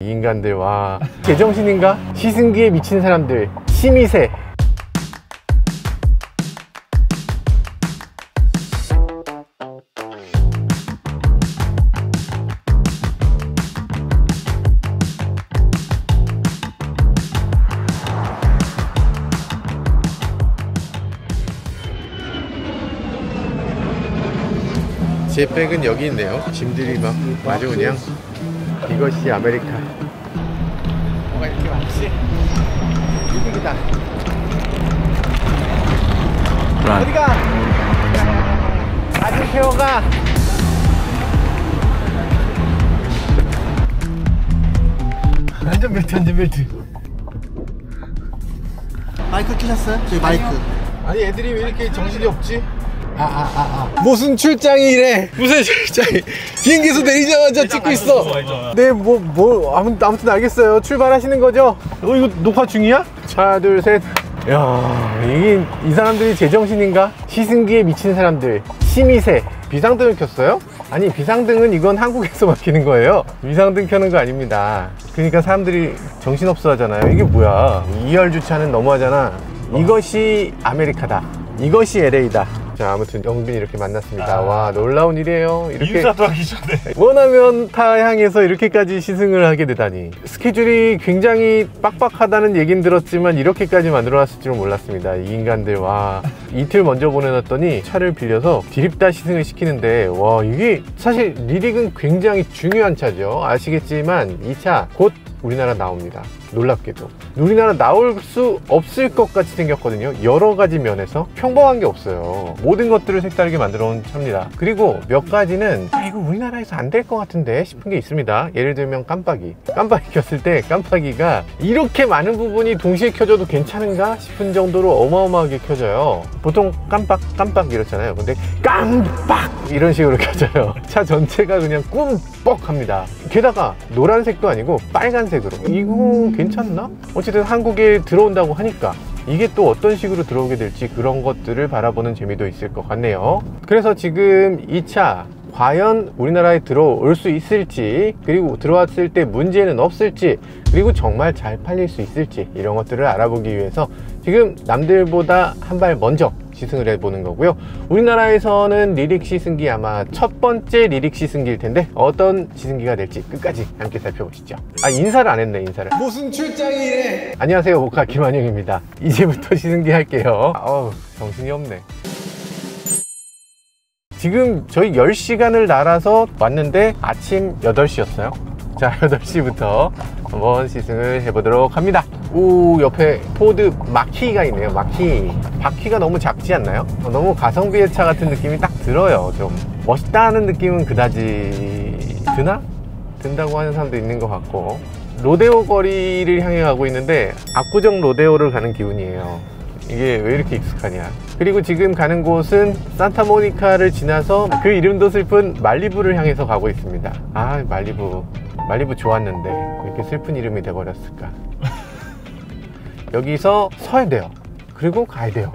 이 인간들, 와, 제정신인가? 시승기에 미친 사람들, 심이세. 제 백은 여기 있네요. 짐들이 막 아주 그냥 이것이 아메리카. 뭐가 이렇게 많지? 이득이다. 어디가? 아주 태워가. 안전벨트, 안전벨트. 마이크 끼셨어요? 저기 마이크. 아니, 애들이 왜 이렇게 정신이 없지? 무슨 출장이 이래? 무슨 출장이? 비행기에서 내리자마자 찍고 있어. 네, 아무튼 알겠어요. 출발하시는 거죠? 이거 녹화 중이야? 하나, 둘, 셋. 야, 이 사람들이 제정신인가? 시승기에 미친 사람들, 심이세. 비상등을 켰어요? 아니, 비상등은 이건 한국에서만 켜는 거예요. 비상등 켜는 거 아닙니다. 그러니까 사람들이 정신없어 하잖아요. 이게 뭐야? 2열 주차는 너무하잖아. 이것이 아메리카다. 이것이 LA다. 자, 아무튼 영빈이 이렇게 만났습니다. 와, 놀라운 일이에요. 이렇게 인사도 하기 전에 원하면 타 향해서 이렇게까지 시승을 하게 되다니. 스케줄이 굉장히 빡빡하다는 얘긴 들었지만 이렇게까지 만들어놨을 줄은 몰랐습니다. 이 인간들, 와, 이틀 먼저 보내놨더니 차를 빌려서 디립다 시승을 시키는데, 와, 이게 사실 리릭은 굉장히 중요한 차죠. 아시겠지만 이 차 곧 우리나라 나옵니다. 놀랍게도 우리나라 나올 수 없을 것 같이 생겼거든요. 여러 가지 면에서 평범한 게 없어요. 모든 것들을 색다르게 만들어 놓은 차입니다. 그리고 몇 가지는 이거 우리나라에서 안 될 것 같은데 싶은 게 있습니다. 예를 들면 깜빡이 켰을 때 깜빡이가 이렇게 많은 부분이 동시에 켜져도 괜찮은가 싶은 정도로 어마어마하게 켜져요. 보통 깜빡 이렇잖아요. 근데 깜빡 이런 식으로 켜져요. 차 전체가 그냥 꿈뻑합니다. 게다가 노란색도 아니고 빨간색으로. 이거 괜찮나? 어쨌든 한국에 들어온다고 하니까 이게 또 어떤 식으로 들어오게 될지 그런 것들을 바라보는 재미도 있을 것 같네요. 그래서 지금 이 차 과연 우리나라에 들어올 수 있을지, 그리고 들어왔을 때 문제는 없을지, 그리고 정말 잘 팔릴 수 있을지, 이런 것들을 알아보기 위해서 지금 남들보다 한 발 먼저 시승을 해보는 거고요. 우리나라에서는 리릭 시승기 아마 첫 번째 리릭 시승기일 텐데 어떤 시승기가 될지 끝까지 함께 살펴보시죠. 아, 인사를 안 했네. 인사를. 무슨 출장이 이래? 안녕하세요, 모카 김한영입니다. 이제부터 시승기 할게요. 어우, 정신이 없네. 지금 저희 10시간을 날아서 왔는데 아침 8시였어요 자, 8시부터 한번 시승을 해보도록 합니다. 오, 옆에 포드 마키가 있네요. 마키. 바퀴가 너무 작지 않나요? 너무 가성비의 차 같은 느낌이 딱 들어요. 좀 멋있다는 느낌은 그다지 든다고 하는 사람도 있는 것 같고, 로데오 거리를 향해 가고 있는데 압구정 로데오를 가는 기분이에요. 이게 왜 이렇게 익숙하냐. 그리고 지금 가는 곳은 산타모니카를 지나서 그 이름도 슬픈 말리부를 향해서 가고 있습니다. 아, 말리부 좋았는데 왜 이렇게 슬픈 이름이 돼버렸을까. 여기서 서야 돼요. 그리고 가야 돼요.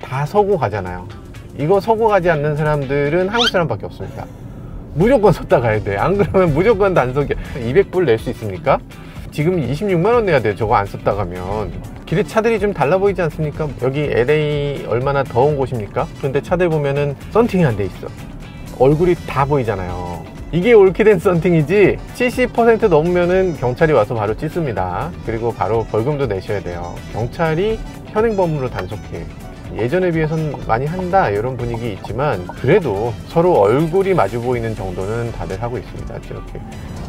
다 서고 가잖아요. 이거 서고 가지 않는 사람들은 한국 사람밖에 없습니다. 무조건 섰다 가야 돼. 안 그러면 무조건 단속이야. 200불 낼 수 있습니까? 지금 26만원 내야 돼요. 저거 안 썼다 가면. 길에 차들이 좀 달라 보이지 않습니까? 여기 LA 얼마나 더운 곳입니까? 근데 차들 보면은 썬팅이 안 돼 있어. 얼굴이 다 보이잖아요. 이게 옳게 된 썬팅이지 70% 넘으면은 경찰이 와서 바로 찢습니다. 그리고 바로 벌금도 내셔야 돼요. 경찰이 현행범으로 단속해. 예전에 비해서는 많이 한다 이런 분위기 있지만 그래도 서로 얼굴이 마주 보이는 정도는 다들 하고 있습니다. 이렇게.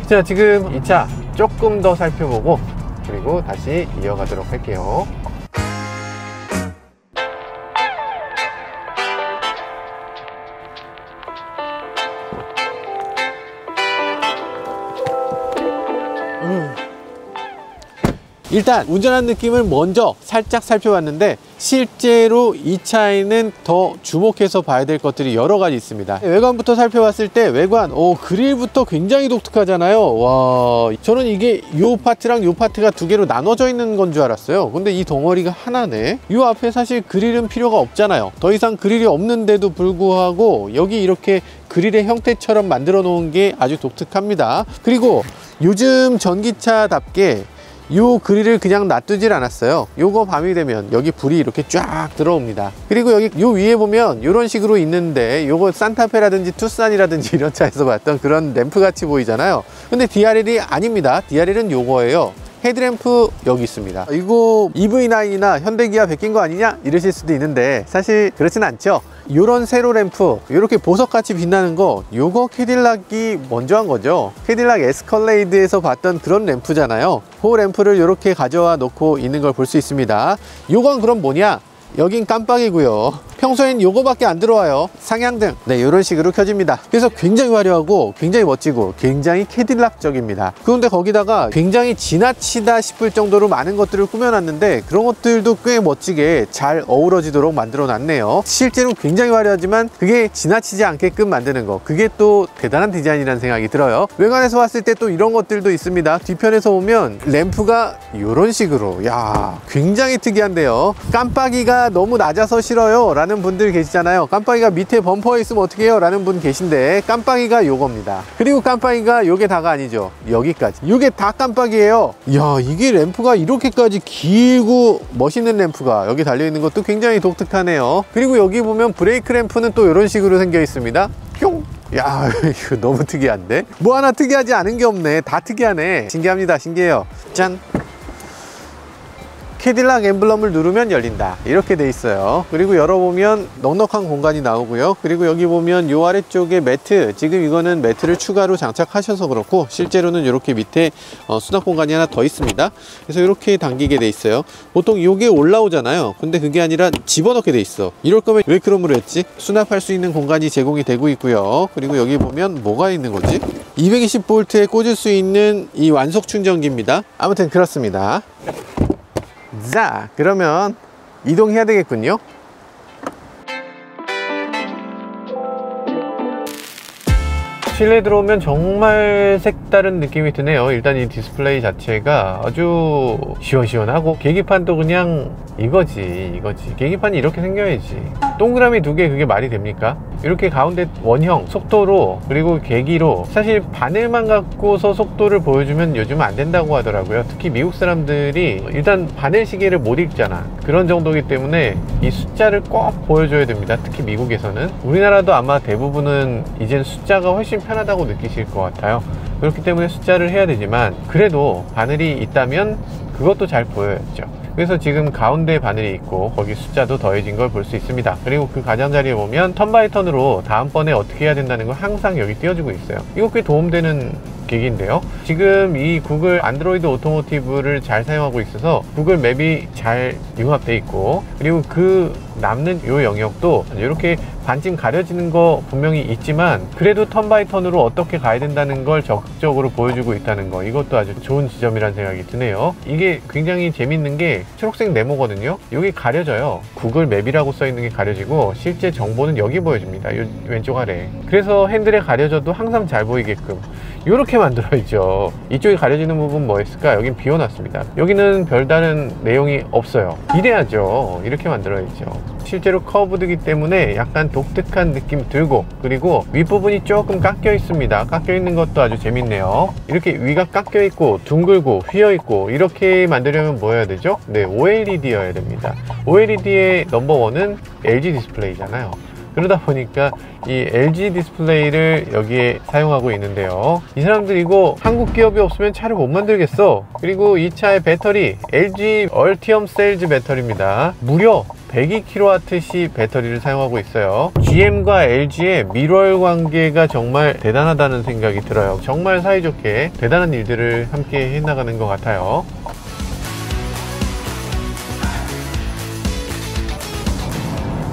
자, 지금 이 차 조금 더 살펴보고 그리고 다시 이어가도록 할게요. 일단 운전한 느낌을 먼저 살짝 살펴봤는데 실제로 이 차에는 더 주목해서 봐야 될 것들이 여러 가지 있습니다. 외관부터 살펴봤을 때 외관, 그릴부터 굉장히 독특하잖아요. 와, 저는 이게 요 파트랑 요 파트가 두 개로 나눠져 있는 건 줄 알았어요. 근데 이 덩어리가 하나네. 요 앞에 사실 그릴은 필요가 없잖아요. 더 이상 그릴이 없는데도 불구하고 여기 이렇게 그릴의 형태처럼 만들어 놓은 게 아주 독특합니다. 그리고 요즘 전기차답게 요 그릴을 그냥 놔두질 않았어요. 요거 밤이 되면 여기 불이 이렇게 쫙 들어옵니다. 그리고 여기 요 위에 보면 이런 식으로 있는데 요거 산타페라든지 투싼이라든지 이런 차에서 봤던 그런 램프 같이 보이잖아요. 근데 DRL이 아닙니다. DRL은 요거예요. 헤드램프 여기 있습니다. 이거 EV9이나 현대기아 베낀 거 아니냐 이러실 수도 있는데 사실 그렇진 않죠. 요런 세로 램프 이렇게 보석같이 빛나는 거 요거 캐딜락이 먼저 한 거죠. 캐딜락 에스컬레이드에서 봤던 그런 램프잖아요. 그 램프를 이렇게 가져와 놓고 있는 걸 볼 수 있습니다. 요건 그럼 뭐냐, 여긴 깜빡이고요. 평소엔 요거밖에 안 들어와요. 상향등, 네, 이런 식으로 켜집니다. 그래서 굉장히 화려하고 굉장히 멋지고 굉장히 캐딜락적입니다. 그런데 거기다가 굉장히 지나치다 싶을 정도로 많은 것들을 꾸며놨는데 그런 것들도 꽤 멋지게 잘 어우러지도록 만들어 놨네요. 실제로 굉장히 화려하지만 그게 지나치지 않게끔 만드는 거, 그게 또 대단한 디자인이라는 생각이 들어요. 외관에서 봤을 때 또 이런 것들도 있습니다. 뒤편에서 보면 램프가 이런 식으로, 야, 굉장히 특이한데요. 깜빡이가 너무 낮아서 싫어요 라는 분들 계시잖아요. 깜빡이가 밑에 범퍼에 있으면 어떻게 해요 라는 분 계신데, 깜빡이가 요겁니다. 그리고 깜빡이가 요게 다가 아니죠. 여기까지, 요게 다 깜빡이에요. 이야, 이게 램프가 이렇게까지 길고 멋있는 램프가 여기 달려있는 것도 굉장히 독특하네요. 그리고 여기 보면 브레이크 램프는 또 이런 식으로 생겨 있습니다. 뿅! 야, 이거 너무 특이한데? 뭐 하나 특이하지 않은 게 없네. 다 특이하네. 신기합니다. 신기해요. 짠! 캐딜락 엠블럼을 누르면 열린다, 이렇게 돼 있어요. 그리고 열어보면 넉넉한 공간이 나오고요. 그리고 여기 보면 요 아래쪽에 매트, 지금 이거는 매트를 추가로 장착하셔서 그렇고 실제로는 이렇게 밑에 수납 공간이 하나 더 있습니다. 그래서 이렇게 당기게 돼 있어요. 보통 요게 올라오잖아요. 근데 그게 아니라 집어넣게 돼 있어. 이럴 거면 왜 크롬으로 했지? 수납할 수 있는 공간이 제공이 되고 있고요. 그리고 여기 보면 뭐가 있는 거지? 220V에 꽂을 수 있는 이 완속 충전기입니다. 아무튼 그렇습니다. 자, 그러면 이동해야 되겠군요. 실내 들어오면 정말 색다른 느낌이 드네요. 일단 이 디스플레이 자체가 아주 시원시원하고, 계기판도 그냥 이거지. 계기판이 이렇게 생겨야지. 동그라미 두 개, 그게 말이 됩니까? 이렇게 가운데 원형 속도로, 그리고 계기로, 사실 바늘만 갖고서 속도를 보여주면 요즘은 안 된다고 하더라고요. 특히 미국 사람들이 일단 바늘 시계를 못 읽잖아. 그런 정도이기 때문에 이 숫자를 꼭 보여줘야 됩니다. 특히 미국에서는. 우리나라도 아마 대부분은 이젠 숫자가 훨씬 편하다고 느끼실 것 같아요. 그렇기 때문에 숫자를 해야 되지만, 그래도 바늘이 있다면 그것도 잘 보여야죠. 그래서 지금 가운데 바늘이 있고 거기 숫자도 더해진 걸 볼 수 있습니다. 그리고 그 가장자리에 보면 턴 바이 턴으로 다음번에 어떻게 해야 된다는 걸 항상 여기 띄워주고 있어요. 이거 꽤 도움되는 계기인데요. 지금 이 구글 안드로이드 오토모티브를 잘 사용하고 있어서 구글 맵이 잘 융합되어 있고, 그리고 그 남는 이 영역도 이렇게 반쯤 가려지는 거 분명히 있지만 그래도 턴 바이 턴으로 어떻게 가야 된다는 걸 적극적으로 보여주고 있다는 거, 이것도 아주 좋은 지점이라는 생각이 드네요. 이게 굉장히 재밌는 게 초록색 네모거든요. 여기 가려져요. 구글 맵이라고 써 있는 게 가려지고 실제 정보는 여기 보여집니다. 이 왼쪽 아래. 그래서 핸들에 가려져도 항상 잘 보이게끔 이렇게 만들어 있죠. 이쪽에 가려지는 부분 뭐 있을까? 여긴 비워놨습니다. 여기는 별다른 내용이 없어요. 이래야죠. 이렇게 만들어 있죠. 실제로 커브드기 때문에 약간 독특한 느낌 들고, 그리고 윗부분이 조금 깎여 있습니다. 깎여 있는 것도 아주 재밌네요. 이렇게 위가 깎여 있고 둥글고 휘어 있고 이렇게 만들려면 뭐 해야 되죠? 네, OLED여야 됩니다. OLED의 넘버원은 LG 디스플레이잖아요. 그러다 보니까 이 LG 디스플레이를 여기에 사용하고 있는데요. 이 사람들 이거 한국 기업이 없으면 차를 못 만들겠어. 그리고 이 차의 배터리 LG 얼티엄 셀즈 배터리입니다. 무려 102kWh 배터리를 사용하고 있어요. GM과 LG의 밀월 관계가 정말 대단하다는 생각이 들어요. 정말 사이좋게 대단한 일들을 함께 해나가는 것 같아요.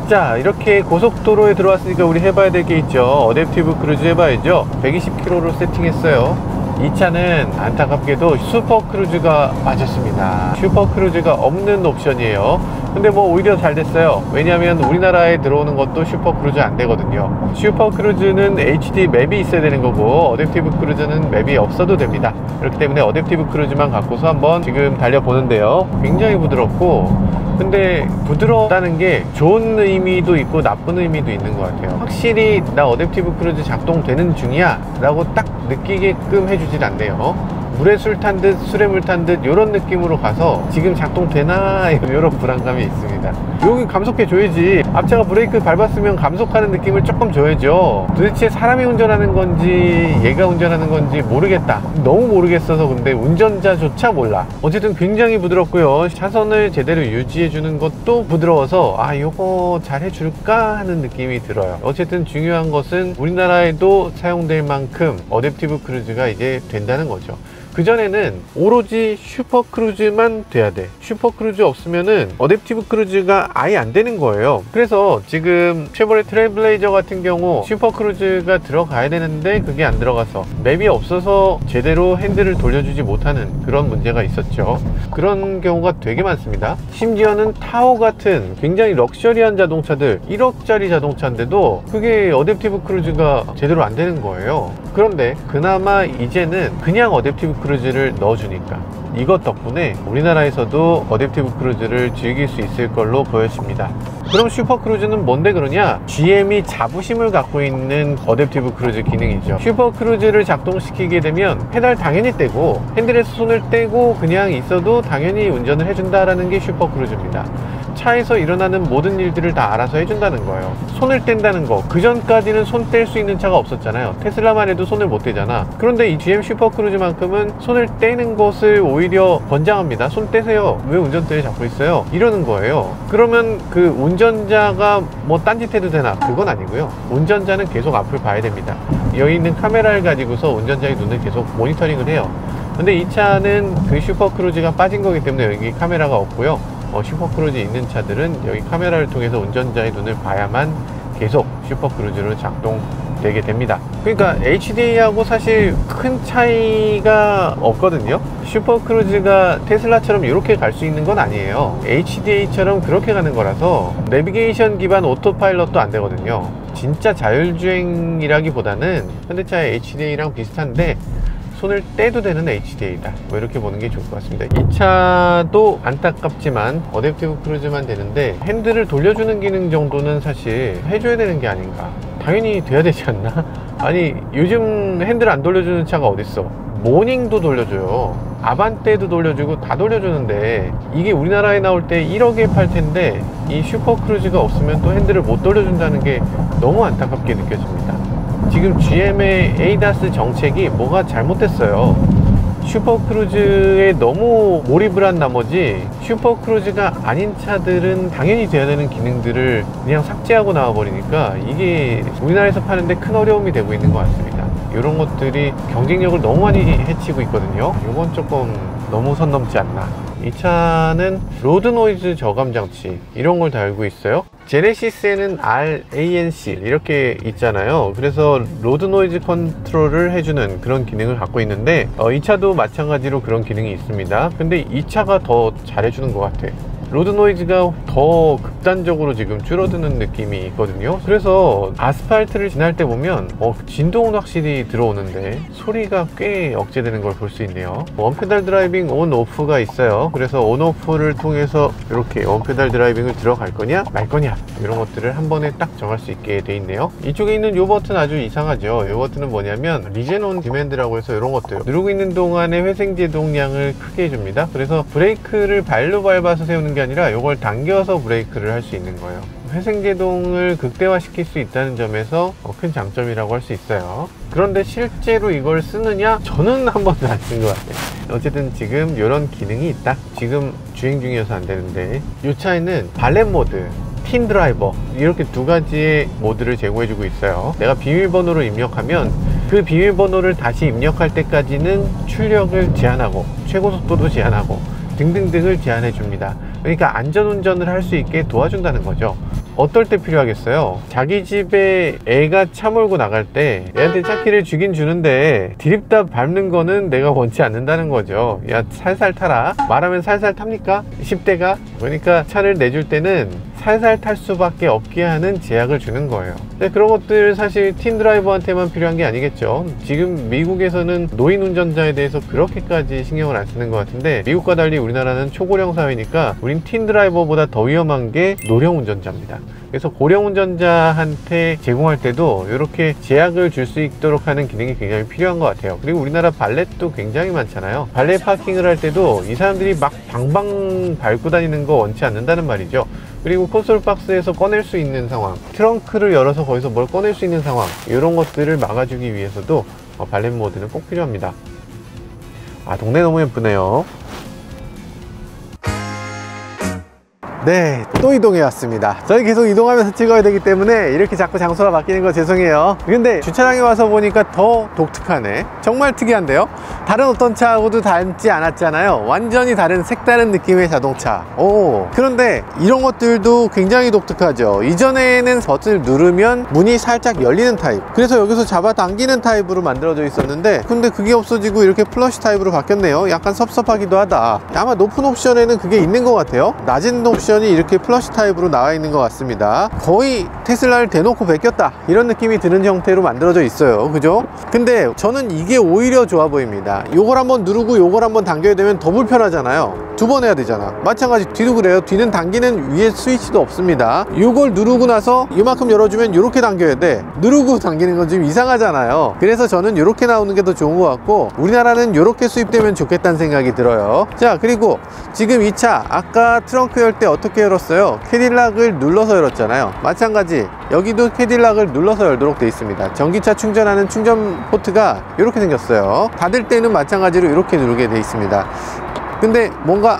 자, 이렇게 고속도로에 들어왔으니까 우리 해봐야 될 게 있죠. 어댑티브 크루즈 해봐야죠. 120km로 세팅했어요. 이 차는 안타깝게도 슈퍼 크루즈가 빠졌습니다. 슈퍼 크루즈가 없는 옵션이에요. 근데 뭐 오히려 잘 됐어요. 왜냐하면 우리나라에 들어오는 것도 슈퍼 크루즈 안 되거든요. 슈퍼 크루즈는 HD 맵이 있어야 되는 거고 어댑티브 크루즈는 맵이 없어도 됩니다. 그렇기 때문에 어댑티브 크루즈만 갖고서 한번 지금 달려보는데요. 굉장히 부드럽고, 근데 부드럽다는 게 좋은 의미도 있고 나쁜 의미도 있는 것 같아요. 확실히 나 어댑티브 크루즈 작동되는 중이야 라고 딱 느끼게끔 해주질 않네요. 물에 술 탄 듯 술에 물 탄 듯 이런 느낌으로 가서 지금 작동되나 이런 불안감이 있습니다. 여기 감속해 줘야지. 앞차가 브레이크 밟았으면 감속하는 느낌을 조금 줘야죠. 도대체 사람이 운전하는 건지 얘가 운전하는 건지 모르겠다. 너무 모르겠어서. 근데 운전자조차 몰라. 어쨌든 굉장히 부드럽고요. 차선을 제대로 유지해 주는 것도 부드러워서 아 요거 잘 해줄까 하는 느낌이 들어요. 어쨌든 중요한 것은 우리나라에도 사용될 만큼 어댑티브 크루즈가 이제 된다는 거죠. 그전에는 오로지 슈퍼크루즈만 돼야 돼. 슈퍼크루즈 없으면은 어댑티브 크루즈가 아예 안 되는 거예요. 그래서 지금 쉐보레 트레일블레이저 같은 경우 슈퍼크루즈가 들어가야 되는데 그게 안 들어가서 맵이 없어서 제대로 핸들을 돌려주지 못하는 그런 문제가 있었죠. 그런 경우가 되게 많습니다. 심지어는 타오 같은 굉장히 럭셔리한 자동차들 1억짜리 자동차인데도 그게 어댑티브 크루즈가 제대로 안 되는 거예요. 그런데 그나마 이제는 그냥 어댑티브 크루즈를 넣어주니까 이것 덕분에 우리나라에서도 어댑티브 크루즈를 즐길 수 있을 걸로 보여집니다. 그럼 슈퍼크루즈는 뭔데 그러냐? GM이 자부심을 갖고 있는 어댑티브 크루즈 기능이죠. 슈퍼크루즈를 작동시키게 되면 페달 당연히 떼고 핸들에서 손을 떼고 그냥 있어도 당연히 운전을 해준다라는 게 슈퍼크루즈입니다. 차에서 일어나는 모든 일들을 다 알아서 해준다는 거예요. 손을 뗀다는 거, 그 전까지는 손 뗄 수 있는 차가 없었잖아요. 테슬라만 해도 손을 못 떼잖아. 그런데 이 GM 슈퍼크루즈만큼은 손을 떼는 것을 오히려 권장합니다. 손 떼세요. 왜 운전대에 잡고 있어요? 이러는 거예요. 그러면 그 운전자가 뭐 딴짓해도 되나? 그건 아니고요. 운전자는 계속 앞을 봐야 됩니다. 여기 있는 카메라를 가지고서 운전자의 눈을 계속 모니터링을 해요. 근데 이 차는 그 슈퍼크루즈가 빠진 거기 때문에 여기 카메라가 없고요. 슈퍼크루즈 있는 차들은 여기 카메라를 통해서 운전자의 눈을 봐야만 계속 슈퍼크루즈로 작동되게 됩니다. 그러니까 HDA하고 사실 큰 차이가 없거든요. 슈퍼크루즈가 테슬라처럼 이렇게 갈 수 있는 건 아니에요. HDA처럼 그렇게 가는 거라서 내비게이션 기반 오토파일럿도 안 되거든요. 진짜 자율주행이라기보다는 현대차의 HDA랑 비슷한데 손을 떼도 되는 HDA다. 뭐 이렇게 보는 게 좋을 것 같습니다. 이 차도 안타깝지만 어댑티브 크루즈만 되는데 핸들을 돌려주는 기능 정도는 사실 해줘야 되는 게 아닌가. 당연히 돼야 되지 않나? 아니 요즘 핸들 안 돌려주는 차가 어딨어. 모닝도 돌려줘요. 아반떼도 돌려주고 다 돌려주는데 이게 우리나라에 나올 때 1억에 팔 텐데 이 슈퍼크루즈가 없으면 또 핸들을 못 돌려준다는 게 너무 안타깝게 느껴집니다. 지금 GM의 ADAS 정책이 뭐가 잘못됐어요. 슈퍼크루즈에 너무 몰입을 한 나머지 슈퍼크루즈가 아닌 차들은 당연히 돼야 되는 기능들을 그냥 삭제하고 나와버리니까 이게 우리나라에서 파는데 큰 어려움이 되고 있는 것 같습니다. 이런 것들이 경쟁력을 너무 많이 해치고 있거든요. 이건 조금 너무 선 넘지 않나. 이 차는 로드 노이즈 저감 장치 이런 걸 달고 있어요. 제네시스에는 RANC 이렇게 있잖아요. 그래서 로드 노이즈 컨트롤을 해주는 그런 기능을 갖고 있는데 이 차도 마찬가지로 그런 기능이 있습니다. 근데 이 차가 더 잘해주는 것 같아. 로드 노이즈가 더 극단적으로 지금 줄어드는 느낌이 있거든요. 그래서 아스팔트를 지날 때 보면 진동은 확실히 들어오는데 소리가 꽤 억제되는 걸 볼 수 있네요. 원페달 드라이빙 온 오프가 있어요. 그래서 온 오프를 통해서 이렇게 원페달 드라이빙을 들어갈 거냐 말 거냐 이런 것들을 한 번에 딱 정할 수 있게 돼 있네요. 이쪽에 있는 이 버튼 아주 이상하죠. 이 버튼은 뭐냐면 리젠 온 디맨드라고 해서 이런 것들 누르고 있는 동안에 회생 제동량을 크게 해줍니다. 그래서 브레이크를 발로 밟아서 세우는 게 아니라 이걸 당겨서 브레이크를 할 수 있는 거예요. 회생제동을 극대화시킬 수 있다는 점에서 큰 장점이라고 할 수 있어요. 그런데 실제로 이걸 쓰느냐? 저는 한 번도 안 쓴 것 같아요. 어쨌든 지금 이런 기능이 있다. 지금 주행 중이어서 안 되는데 이 차에는 발렛 모드, 틴 드라이버 이렇게 두 가지의 모드를 제공해 주고 있어요. 내가 비밀번호를 입력하면 그 비밀번호를 다시 입력할 때까지는 출력을 제한하고 최고속도도 제한하고 등등등을 제한해 줍니다. 그러니까 안전운전을 할 수 있게 도와준다는 거죠. 어떨 때 필요하겠어요? 자기 집에 애가 차 몰고 나갈 때 애한테 차키를 주긴 주는데 디립다 밟는 거는 내가 원치 않는다는 거죠. 야 살살 타라 말하면 살살 탑니까? 10대가? 그러니까 차를 내줄 때는 살살 탈 수밖에 없게 하는 제약을 주는 거예요. 근데 그런 것들 사실 틴 드라이버한테만 필요한 게 아니겠죠. 지금 미국에서는 노인 운전자에 대해서 그렇게까지 신경을 안 쓰는 것 같은데 미국과 달리 우리나라는 초고령 사회니까 우린 틴 드라이버보다 더 위험한 게 노령 운전자입니다. 그래서 고령 운전자한테 제공할 때도 이렇게 제약을 줄 수 있도록 하는 기능이 굉장히 필요한 것 같아요. 그리고 우리나라 발렛도 굉장히 많잖아요. 발렛 파킹을 할 때도 이 사람들이 막 방방 밟고 다니는 거 원치 않는다는 말이죠. 그리고 콘솔 박스에서 꺼낼 수 있는 상황, 트렁크를 열어서 거기서 뭘 꺼낼 수 있는 상황, 이런 것들을 막아주기 위해서도 발렛 모드는 꼭 필요합니다. 동네 너무 예쁘네요. 네, 또 이동해 왔습니다. 저희 계속 이동하면서 찍어야 되기 때문에 이렇게 자꾸 장소가 바뀌는 거 죄송해요. 근데 주차장에 와서 보니까 더 독특하네. 정말 특이한데요. 다른 어떤 차하고도 닮지 않았잖아요. 완전히 다른 색다른 느낌의 자동차. 그런데 이런 것들도 굉장히 독특하죠. 이전에는 버튼을 누르면 문이 살짝 열리는 타입, 그래서 여기서 잡아당기는 타입으로 만들어져 있었는데, 근데 그게 없어지고 이렇게 플러시 타입으로 바뀌었네요. 약간 섭섭하기도 하다. 아마 높은 옵션에는 그게 있는 것 같아요. 낮은 옵션 이렇게 플러시 타입으로 나와 있는 것 같습니다. 거의 테슬라를 대놓고 베꼈다, 이런 느낌이 드는 형태로 만들어져 있어요. 그죠? 근데 저는 이게 오히려 좋아 보입니다. 요걸 한번 누르고 요걸 한번 당겨야 되면 더 불편하잖아요. 두 번 해야 되잖아. 마찬가지 뒤도 그래요. 뒤는 당기는 위에 스위치도 없습니다. 요걸 누르고 나서 이만큼 열어주면 이렇게 당겨야 돼. 누르고 당기는 건 좀 이상하잖아요. 그래서 저는 이렇게 나오는 게 더 좋은 것 같고, 우리나라는 이렇게 수입되면 좋겠다는 생각이 들어요. 자, 그리고 지금 이 차 아까 트렁크 열 때 어떻게 열었어요? 캐딜락을 눌러서 열었잖아요. 마찬가지 여기도 캐딜락을 눌러서 열도록 되어 있습니다. 전기차 충전하는 충전 포트가 이렇게 생겼어요. 닫을 때는 마찬가지로 이렇게 누르게 되어 있습니다. 근데 뭔가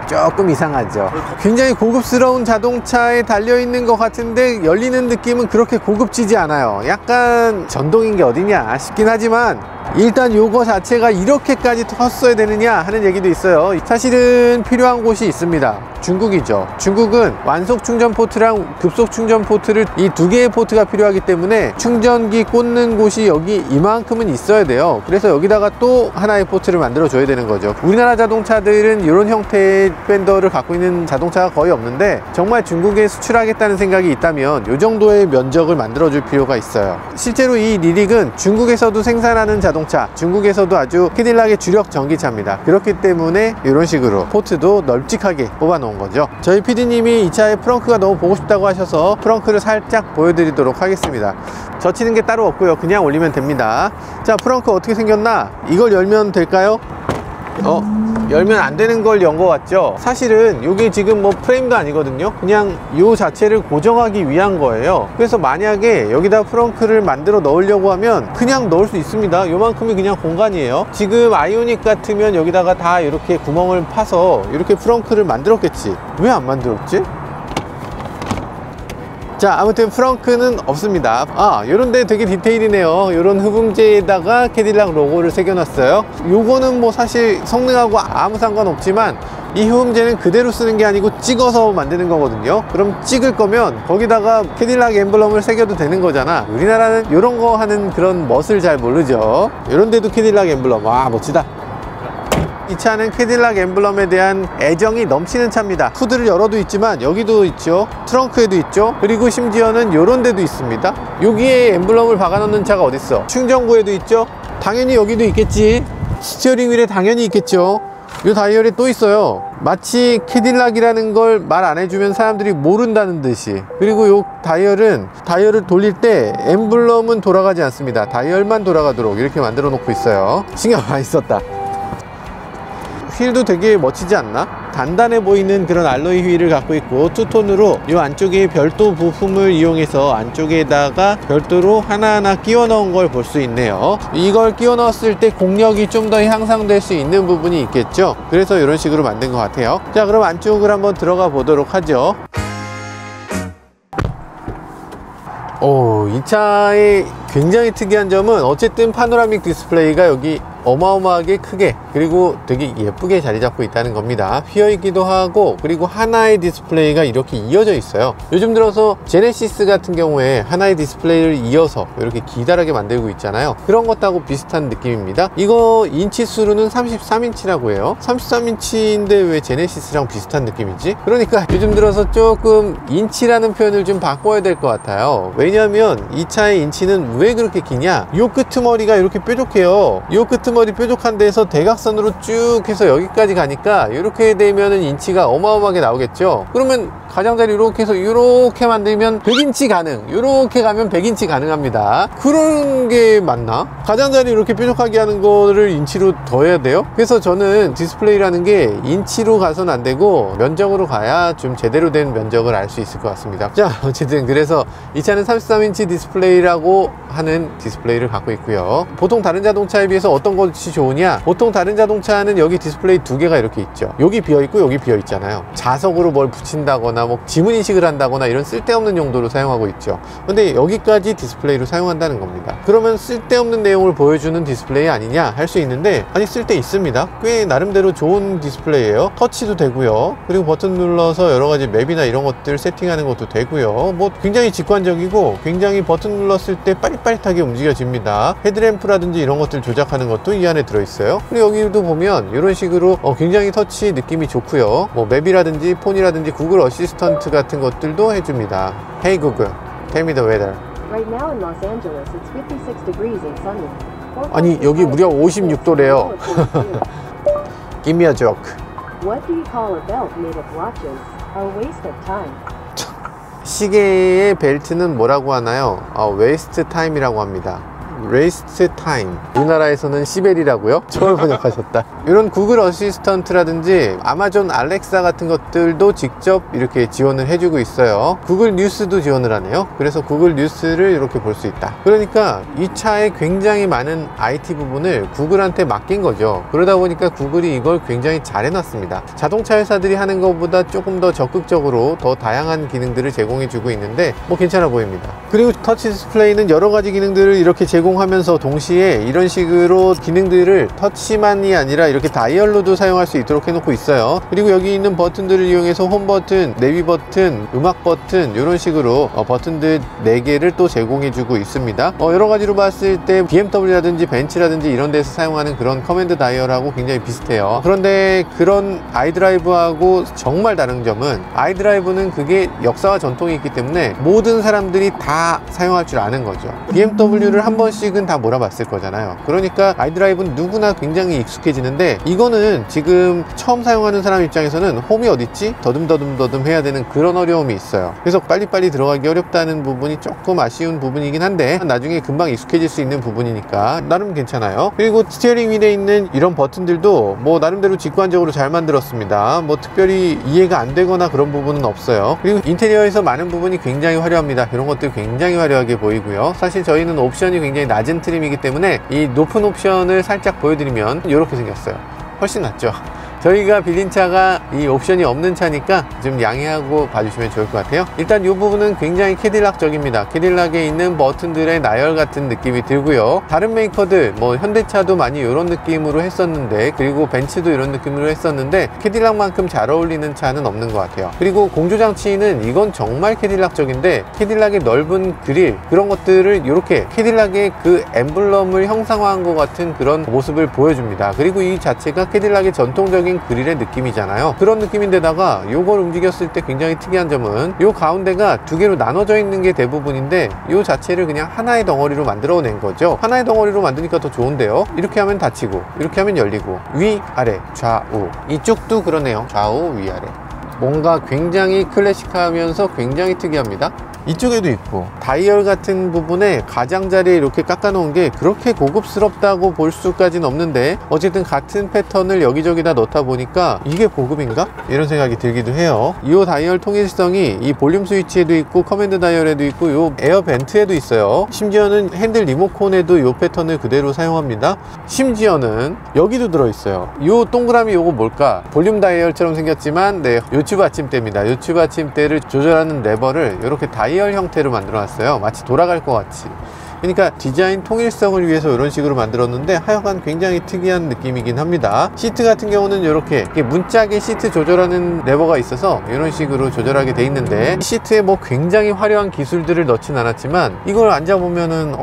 조금 이상하죠. 굉장히 고급스러운 자동차에 달려있는 것 같은데 열리는 느낌은 그렇게 고급지지 않아요. 약간 전동인 게 어디냐 싶긴 하지만, 일단 요거 자체가 이렇게까지 컸어야 되느냐 하는 얘기도 있어요. 사실은 필요한 곳이 있습니다. 중국이죠. 중국은 완속 충전 포트랑 급속 충전 포트를, 이 두 개의 포트가 필요하기 때문에 충전기 꽂는 곳이 여기 이만큼은 있어야 돼요. 그래서 여기다가 또 하나의 포트를 만들어 줘야 되는 거죠. 우리나라 자동차들은 이런 형태의 밴더를 갖고 있는 자동차가 거의 없는데, 정말 중국에 수출하겠다는 생각이 있다면 이 정도의 면적을 만들어 줄 필요가 있어요. 실제로 이 리릭은 중국에서도 생산하는 자동차, 중국에서도 아주 캐딜락의 주력 전기차입니다. 그렇기 때문에 이런 식으로 포트도 널찍하게 뽑아 놓은 거죠. 저희 PD님이 이 차의 프렁크가 너무 보고 싶다고 하셔서 프렁크를 살짝 보여드리도록 하겠습니다. 젖히는 게 따로 없고요. 그냥 올리면 됩니다. 자, 프렁크 어떻게 생겼나? 이걸 열면 될까요? 열면 안 되는 걸 연 것 같죠? 사실은 이게 지금 뭐 프레임도 아니거든요. 그냥 이 자체를 고정하기 위한 거예요. 그래서 만약에 여기다 프렁크를 만들어 넣으려고 하면 그냥 넣을 수 있습니다. 요만큼이 그냥 공간이에요. 지금 아이오닉 같으면 여기다가 다 이렇게 구멍을 파서 이렇게 프렁크를 만들었겠지. 왜 안 만들었지? 자, 아무튼 프렁크는 없습니다. 요런데 되게 디테일이네요. 요런 흡음재에다가 캐딜락 로고를 새겨놨어요. 요거는 뭐 사실 성능하고 아무 상관없지만, 이 흡음재는 그대로 쓰는 게 아니고 찍어서 만드는 거거든요. 그럼 찍을 거면 거기다가 캐딜락 엠블럼을 새겨도 되는 거잖아. 우리나라는 요런 거 하는 그런 멋을 잘 모르죠. 요런 데도 캐딜락 엠블럼, 와 멋지다. 이 차는 캐딜락 엠블럼에 대한 애정이 넘치는 차입니다. 후드를 열어도 있지만 여기도 있죠. 트렁크에도 있죠. 그리고 심지어는 요런 데도 있습니다. 여기에 엠블럼을 박아 놓는 차가 어딨어. 충전구에도 있죠. 당연히 여기도 있겠지. 스티어링 휠에 당연히 있겠죠. 요 다이얼에 또 있어요. 마치 캐딜락이라는 걸 말 안 해주면 사람들이 모른다는 듯이. 그리고 요 다이얼은, 다이얼을 돌릴 때 엠블럼은 돌아가지 않습니다. 다이얼만 돌아가도록 이렇게 만들어 놓고 있어요. 신경 많이 썼다. 휠도 되게 멋지지 않나? 단단해 보이는 그런 알로이 휠을 갖고 있고, 투톤으로 이 안쪽에 별도 부품을 이용해서 안쪽에다가 별도로 하나하나 끼워 넣은 걸 볼 수 있네요. 이걸 끼워 넣었을 때 공력이 좀 더 향상될 수 있는 부분이 있겠죠. 그래서 이런 식으로 만든 것 같아요. 자, 그럼 안쪽을 한번 들어가 보도록 하죠. 이 차의 굉장히 특이한 점은 어쨌든 파노라믹 디스플레이가 여기 어마어마하게 크게, 그리고 되게 예쁘게 자리 잡고 있다는 겁니다. 휘어 있기도 하고, 그리고 하나의 디스플레이가 이렇게 이어져 있어요. 요즘 들어서 제네시스 같은 경우에 하나의 디스플레이를 이어서 이렇게 기다랗게 만들고 있잖아요. 그런 것하고 비슷한 느낌입니다. 이거 인치 수로는 33인치라고 해요. 33인치인데 왜 제네시스랑 비슷한 느낌이지? 그러니까 요즘 들어서 조금 인치라는 표현을 좀 바꿔야 될 것 같아요. 왜냐하면 이 차의 인치는 왜 그렇게 기냐? 요 끄트머리가 이렇게 뾰족해요. 요 끄트머리 끄트머리 뾰족한 데에서 대각선으로 쭉 해서 여기까지 가니까 이렇게 되면은 인치가 어마어마하게 나오겠죠. 그러면 가장자리 이렇게 해서 이렇게 만들면 100인치 가능, 이렇게 가면 100인치 가능합니다. 그런 게 맞나? 가장자리 이렇게 뾰족하게 하는 거를 인치로 더해야 돼요? 그래서 저는 디스플레이라는 게 인치로 가서는 안 되고 면적으로 가야 좀 제대로 된 면적을 알 수 있을 것 같습니다. 자, 어쨌든 그래서 이 차는 33인치 디스플레이라고 하는 디스플레이를 갖고 있고요. 보통 다른 자동차에 비해서 어떤 것이 좋으냐? 보통 다른 자동차는 여기 디스플레이 두 개가 이렇게 있죠. 여기 비어있고 여기 비어있잖아요. 자석으로 뭘 붙인다거나 뭐 지문 인식을 한다거나 이런 쓸데없는 용도로 사용하고 있죠. 근데 여기까지 디스플레이로 사용한다는 겁니다. 그러면 쓸데없는 내용을 보여주는 디스플레이 아니냐 할 수 있는데, 아니 쓸데 있습니다. 꽤 나름대로 좋은 디스플레이예요. 터치도 되고요. 그리고 버튼 눌러서 여러가지 맵이나 이런 것들 세팅하는 것도 되고요. 뭐 굉장히 직관적이고 굉장히 버튼 눌렀을 때 빠릿빠릿하게 움직여집니다. 헤드램프라든지 이런 것들 조작하는 것도 이 안에 들어있어요. 그리고 여기도 보면 이런 식으로 굉장히 터치 느낌이 좋고요. 뭐 맵이라든지 폰이라든지 구글 어시스턴트 같은 것들도 해줍니다. Hey Google, tell me the weather. Right now in Los Angeles, it's 56 degrees and sunny. 아니 여기 무려 56도래요. Give me a joke. What do you call a belt made of watches? A waste of time. 시계의 벨트는 뭐라고 하나요? 웨이스트 타임이라고 합니다. 웨이스트 타임. 우리나라에서는 시벨이라고요? 처음 번역하셨다. 이런 구글 어시스턴트라든지 아마존 알렉사 같은 것들도 직접 이렇게 지원을 해주고 있어요. 구글 뉴스도 지원을 하네요. 그래서 구글 뉴스를 이렇게 볼 수 있다. 그러니까 이 차에 굉장히 많은 IT 부분을 구글한테 맡긴 거죠. 그러다 보니까 구글이 이걸 굉장히 잘 해놨습니다. 자동차 회사들이 하는 것보다 조금 더 적극적으로 더 다양한 기능들을 제공해주고 있는데 뭐 괜찮아 보입니다. 그리고 터치 디스플레이는 여러 가지 기능들을 이렇게 제공하면서 동시에 이런 식으로 기능들을 터치만이 아니라 이렇게 다이얼로도 사용할 수 있도록 해놓고 있어요. 그리고 여기 있는 버튼들을 이용해서 홈 버튼, 내비 버튼, 음악 버튼 이런 식으로 버튼들 4개를 또 제공해주고 있습니다. 여러 가지로 봤을 때 BMW라든지 벤츠라든지 이런 데서 사용하는 그런 커맨드 다이얼하고 굉장히 비슷해요. 그런데 그런 아이드라이브하고 정말 다른 점은, 아이드라이브는 그게 역사와 전통이 있기 때문에 모든 사람들이 다 사용할 줄 아는 거죠. BMW를 한 번씩은 다 몰아봤을 거잖아요. 그러니까 아이드라이브는 누구나 굉장히 익숙해지는데, 이거는 지금 처음 사용하는 사람 입장에서는 홈이 어딨지? 더듬더듬 해야 되는 그런 어려움이 있어요. 그래서 빨리빨리 들어가기 어렵다는 부분이 조금 아쉬운 부분이긴 한데, 나중에 금방 익숙해질 수 있는 부분이니까 나름 괜찮아요. 그리고 스티어링 휠에 있는 이런 버튼들도 뭐 나름대로 직관적으로 잘 만들었습니다. 뭐 특별히 이해가 안 되거나 그런 부분은 없어요. 그리고 인테리어에서 많은 부분이 굉장히 화려합니다. 이런 것들 굉장히 화려하게 보이고요. 사실 저희는 옵션이 굉장히 낮은 트림이기 때문에 이 높은 옵션을 살짝 보여드리면 이렇게 생겼어요. 훨씬 낫죠. 저희가 빌린 차가 이 옵션이 없는 차니까 좀 양해하고 봐주시면 좋을 것 같아요. 일단 이 부분은 굉장히 캐딜락적입니다. 캐딜락에 있는 버튼들의 나열 같은 느낌이 들고요. 다른 메이커들 뭐 현대차도 많이 이런 느낌으로 했었는데, 그리고 벤츠도 이런 느낌으로 했었는데 캐딜락만큼 잘 어울리는 차는 없는 것 같아요. 그리고 공조장치는 이건 정말 캐딜락적인데, 캐딜락의 넓은 그릴 그런 것들을 이렇게 캐딜락의 그 엠블럼을 형상화한 것 같은 그런 모습을 보여줍니다. 그리고 이 자체가 캐딜락의 전통적인 그릴의 느낌이잖아요. 그런 느낌인데다가 요걸 움직였을 때 굉장히 특이한 점은 요 가운데가 두 개로 나눠져 있는 게 대부분인데, 요 자체를 그냥 하나의 덩어리로 만들어낸 거죠. 하나의 덩어리로 만드니까 더 좋은데요. 이렇게 하면 닫히고 이렇게 하면 열리고, 위, 아래, 좌우. 이쪽도 그러네요. 좌우, 위, 아래. 뭔가 굉장히 클래식하면서 굉장히 특이합니다. 이쪽에도 있고, 다이얼 같은 부분에 가장자리에 이렇게 깎아 놓은 게 그렇게 고급스럽다고 볼 수까지는 없는데, 어쨌든 같은 패턴을 여기저기다 넣다 보니까 이게 고급인가? 이런 생각이 들기도 해요. 이 다이얼 통일성이 이 볼륨 스위치에도 있고 커맨드 다이얼에도 있고 요 에어 벤트에도 있어요. 심지어는 핸들 리모컨에도 이 패턴을 그대로 사용합니다. 심지어는 여기도 들어있어요. 이 동그라미 요거 뭘까? 볼륨 다이얼처럼 생겼지만 네, 요추 받침대입니다. 요추 받침대를 조절하는 레버를 이렇게 다이얼 형태로 만들어 놨어요. 마치 돌아갈 것 같이. 그러니까 디자인 통일성을 위해서 이런 식으로 만들었는데 하여간 굉장히 특이한 느낌이긴 합니다. 시트 같은 경우는 이렇게 문짝에 시트 조절하는 레버가 있어서 이런 식으로 조절하게 돼 있는데, 시트에 뭐 굉장히 화려한 기술들을 넣진 않았지만 이걸 앉아보면은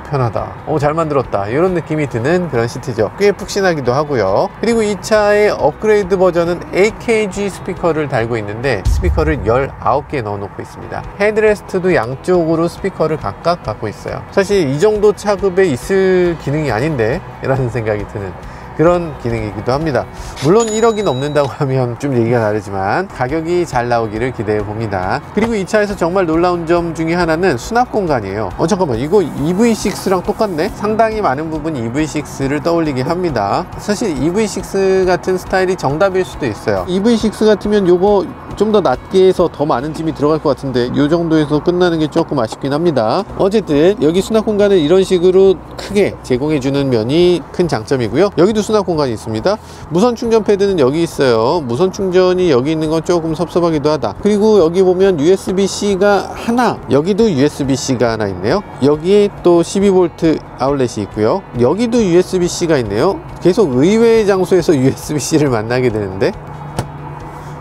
편하다, 잘 만들었다, 이런 느낌이 드는 그런 시트죠. 꽤 푹신하기도 하고요. 그리고 이 차의 업그레이드 버전은 AKG 스피커를 달고 있는데 스피커를 19개 넣어 놓고 있습니다. 헤드레스트도 양쪽으로 스피커를 각각 갖고 있어요. 있어요. 사실 이 정도 차급에 있을 기능이 아닌데 라는 생각이 드는 그런 기능이기도 합니다. 물론 1억이 넘는다고 하면 좀 얘기가 다르지만 가격이 잘 나오기를 기대해 봅니다. 그리고 이 차에서 정말 놀라운 점 중에 하나는 수납 공간이에요. 잠깐만, 이거 EV6랑 똑같네? 상당히 많은 부분이 EV6를 떠올리게 합니다. 사실 EV6 같은 스타일이 정답일 수도 있어요. EV6 같으면 요거 좀 더 낮게 해서 더 많은 짐이 들어갈 것 같은데 이 정도에서 끝나는 게 조금 아쉽긴 합니다. 어쨌든 여기 수납 공간을 이런 식으로 크게 제공해 주는 면이 큰 장점이고요. 여기도 수납 공간이 있습니다. 무선 충전 패드는 여기 있어요. 무선 충전이 여기 있는 건 조금 섭섭하기도 하다. 그리고 여기 보면 USB-C가 하나, 여기도 USB-C가 하나 있네요. 여기에 또 12V 아울렛이 있고요. 여기도 USB-C가 있네요. 계속 의외의 장소에서 USB-C를 만나게 되는데,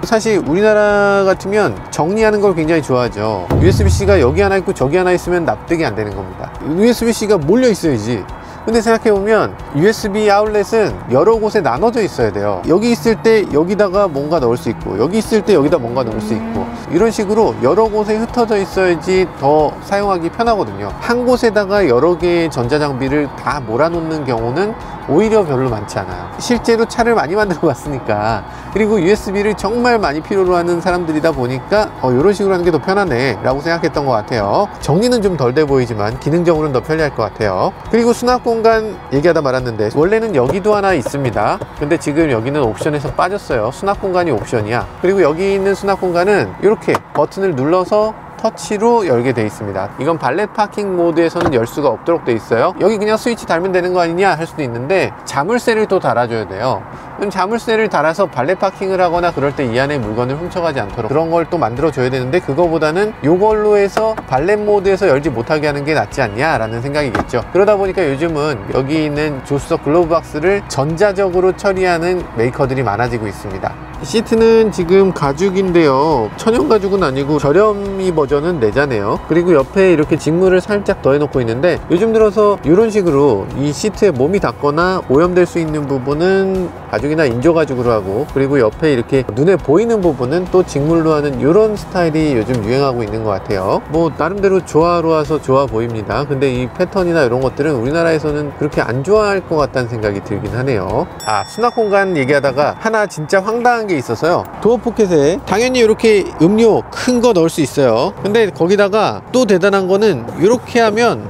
사실 우리나라 같으면 정리하는 걸 굉장히 좋아하죠. USB-C가 여기 하나 있고 저기 하나 있으면 납득이 안 되는 겁니다. USB-C가 몰려 있어야지. 근데 생각해보면 USB 아울렛은 여러 곳에 나눠져 있어야 돼요. 여기 있을 때 여기다가 뭔가 넣을 수 있고, 여기 있을 때 여기다 뭔가 넣을 수 있고, 이런 식으로 여러 곳에 흩어져 있어야지 더 사용하기 편하거든요. 한 곳에다가 여러 개의 전자장비를 다 몰아놓는 경우는 오히려 별로 많지 않아요. 실제로 차를 많이 만들어 봤으니까, 그리고 USB를 정말 많이 필요로 하는 사람들이다 보니까 이런 식으로 하는 게 더 편하네 라고 생각했던 것 같아요. 정리는 좀 덜 돼 보이지만 기능적으로는 더 편리할 것 같아요. 그리고 수납 공간 얘기하다 말았는데, 원래는 여기도 하나 있습니다. 근데 지금 여기는 옵션에서 빠졌어요. 수납 공간이 옵션이야. 그리고 여기 있는 수납 공간은 이렇게 버튼을 눌러서 터치로 열게 돼 있습니다. 이건 발렛 파킹 모드에서는 열 수가 없도록 돼 있어요. 여기 그냥 스위치 달면 되는 거 아니냐 할 수도 있는데, 자물쇠를 또 달아줘야 돼요. 그럼 자물쇠를 달아서 발렛 파킹을 하거나 그럴 때 이 안에 물건을 훔쳐가지 않도록 그런 걸 또 만들어 줘야 되는데, 그거보다는 이걸로 해서 발렛 모드에서 열지 못하게 하는 게 낫지 않냐 라는 생각이겠죠. 그러다 보니까 요즘은 여기 있는 조수석 글로브 박스를 전자적으로 처리하는 메이커들이 많아지고 있습니다. 시트는 지금 가죽인데요, 천연 가죽은 아니고 저렴이 버전은 내자네요. 그리고 옆에 이렇게 직물을 살짝 더해 놓고 있는데, 요즘 들어서 이런 식으로 이 시트에 몸이 닿거나 오염될 수 있는 부분은 가죽이나 인조 가죽으로 하고, 그리고 옆에 이렇게 눈에 보이는 부분은 또 직물로 하는 이런 스타일이 요즘 유행하고 있는 것 같아요. 뭐 나름대로 조화로워서 좋아 보입니다. 근데 이 패턴이나 이런 것들은 우리나라에서는 그렇게 안 좋아할 것 같다는 생각이 들긴 하네요. 수납 공간 얘기하다가 하나 진짜 황당한 게 있어서요. 도어 포켓에 당연히 이렇게 음료 큰 거 넣을 수 있어요. 근데 거기다가 또 대단한 거는 이렇게 하면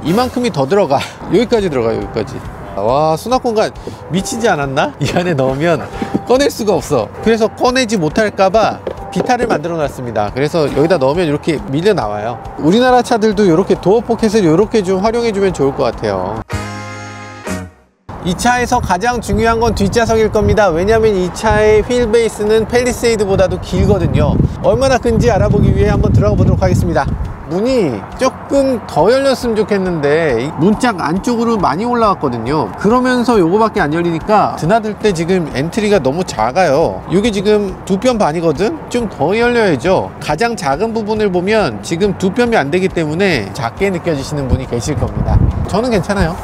이만큼이 더 들어가. 여기까지 들어가요. 여기까지. 와, 수납 공간 미치지 않았나? 이 안에 넣으면 꺼낼 수가 없어. 그래서 꺼내지 못할까봐 비타를 만들어 놨습니다. 그래서 여기다 넣으면 이렇게 밀려 나와요. 우리나라 차들도 이렇게 도어 포켓을 이렇게 좀 활용해 주면 좋을 것 같아요. 이 차에서 가장 중요한 건 뒷좌석일 겁니다. 왜냐하면 이 차의 휠 베이스는 팰리세이드보다도 길거든요. 얼마나 큰지 알아보기 위해 한번 들어가 보도록 하겠습니다. 문이 조금 더 열렸으면 좋겠는데 문짝 안쪽으로 많이 올라왔거든요. 그러면서 요거밖에 안 열리니까 드나들 때 지금 엔트리가 너무 작아요. 이게 지금 2뼘 반이거든? 좀 더 열려야죠. 가장 작은 부분을 보면 지금 2뼘이 안 되기 때문에 작게 느껴지시는 분이 계실 겁니다. 저는 괜찮아요.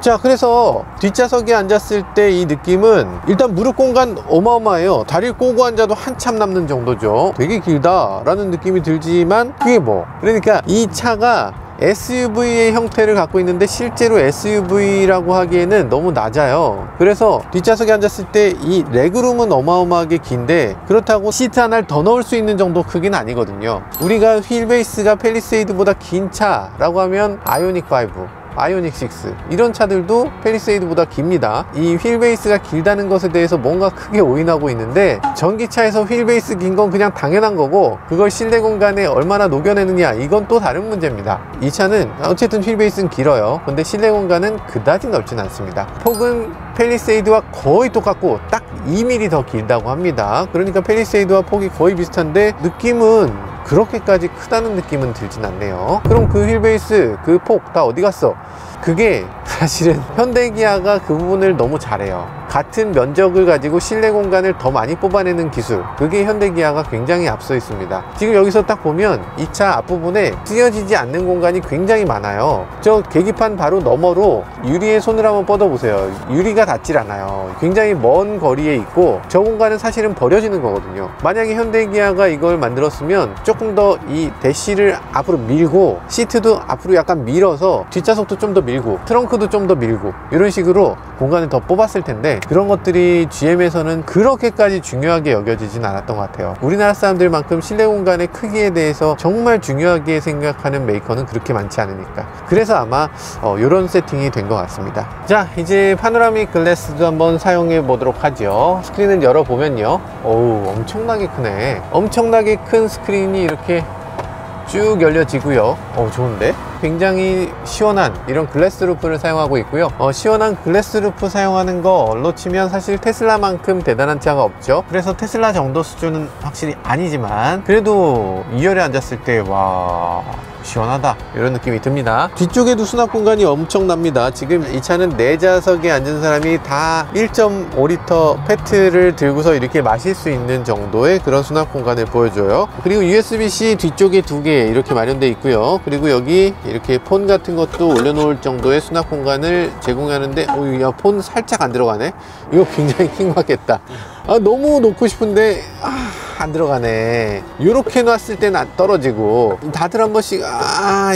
자, 그래서 뒷좌석에 앉았을 때 이 느낌은 일단 무릎 공간 어마어마해요. 다리를 꼬고 앉아도 한참 남는 정도죠. 되게 길다 라는 느낌이 들지만 그게 뭐, 그러니까 이 차가 SUV의 형태를 갖고 있는데 실제로 SUV라고 하기에는 너무 낮아요. 그래서 뒷좌석에 앉았을 때 이 레그룸은 어마어마하게 긴데, 그렇다고 시트 하나를 더 넣을 수 있는 정도 크기는 아니거든요. 우리가 휠 베이스가 팰리세이드보다 긴 차라고 하면 아이오닉 5, 아이오닉 6 이런 차들도 팰리세이드보다 깁니다. 이 휠베이스가 길다는 것에 대해서 뭔가 크게 오인하고 있는데, 전기차에서 휠베이스 긴 건 그냥 당연한 거고, 그걸 실내 공간에 얼마나 녹여내느냐 이건 또 다른 문제입니다. 이 차는 어쨌든 휠베이스는 길어요. 근데 실내 공간은 그다지 넓진 않습니다. 폭은 팰리세이드와 거의 똑같고 딱 2mm 더 길다고 합니다. 그러니까 팰리세이드와 폭이 거의 비슷한데 느낌은 그렇게까지 크다는 느낌은 들진 않네요. 그럼 그 휠베이스, 그 폭 다 어디 갔어? 그게 사실은 현대기아가 그 부분을 너무 잘해요. 같은 면적을 가지고 실내 공간을 더 많이 뽑아내는 기술, 그게 현대기아가 굉장히 앞서 있습니다. 지금 여기서 딱 보면 이 차 앞부분에 쓰여지지 않는 공간이 굉장히 많아요. 저 계기판 바로 너머로 유리에 손을 한번 뻗어보세요. 유리가 닿질 않아요. 굉장히 먼 거리에 있고 저 공간은 사실은 버려지는 거거든요. 만약에 현대기아가 이걸 만들었으면 조금 더 이 대시를 앞으로 밀고 시트도 앞으로 약간 밀어서 뒷좌석도 좀 더 밀고 트렁크도 좀 더 밀고 이런 식으로 공간을 더 뽑았을 텐데, 그런 것들이 GM에서는 그렇게까지 중요하게 여겨지진 않았던 것 같아요. 우리나라 사람들만큼 실내 공간의 크기에 대해서 정말 중요하게 생각하는 메이커는 그렇게 많지 않으니까, 그래서 아마 이런 세팅이 된 것 같습니다. 자, 이제 파노라믹 글래스도 한번 사용해 보도록 하죠. 스크린을 열어보면요, 어우, 엄청나게 크네. 엄청나게 큰 스크린이 이렇게 쭉 열려지고요. 좋은데? 굉장히 시원한 이런 글래스 루프를 사용하고 있고요. 시원한 글래스 루프 사용하는 걸로 치면 사실 테슬라만큼 대단한 차가 없죠. 그래서 테슬라 정도 수준은 확실히 아니지만 그래도 2열에 앉았을 때 와, 시원하다 이런 느낌이 듭니다. 뒤쪽에도 수납 공간이 엄청납니다. 지금 이 차는 4좌석에 앉은 사람이 다 1.5리터 페트를 들고서 이렇게 마실 수 있는 정도의 그런 수납 공간을 보여줘요. 그리고 USB-C 뒤쪽에 2개 이렇게 마련되어 있고요. 그리고 여기 이렇게 폰 같은 것도 올려놓을 정도의 수납 공간을 제공하는데, 야, 폰 살짝 안 들어가네. 이거 굉장히 킹받겠다. 너무 놓고 싶은데 안 들어가네. 이렇게 놨을 때는 안 떨어지고, 다들 한 번씩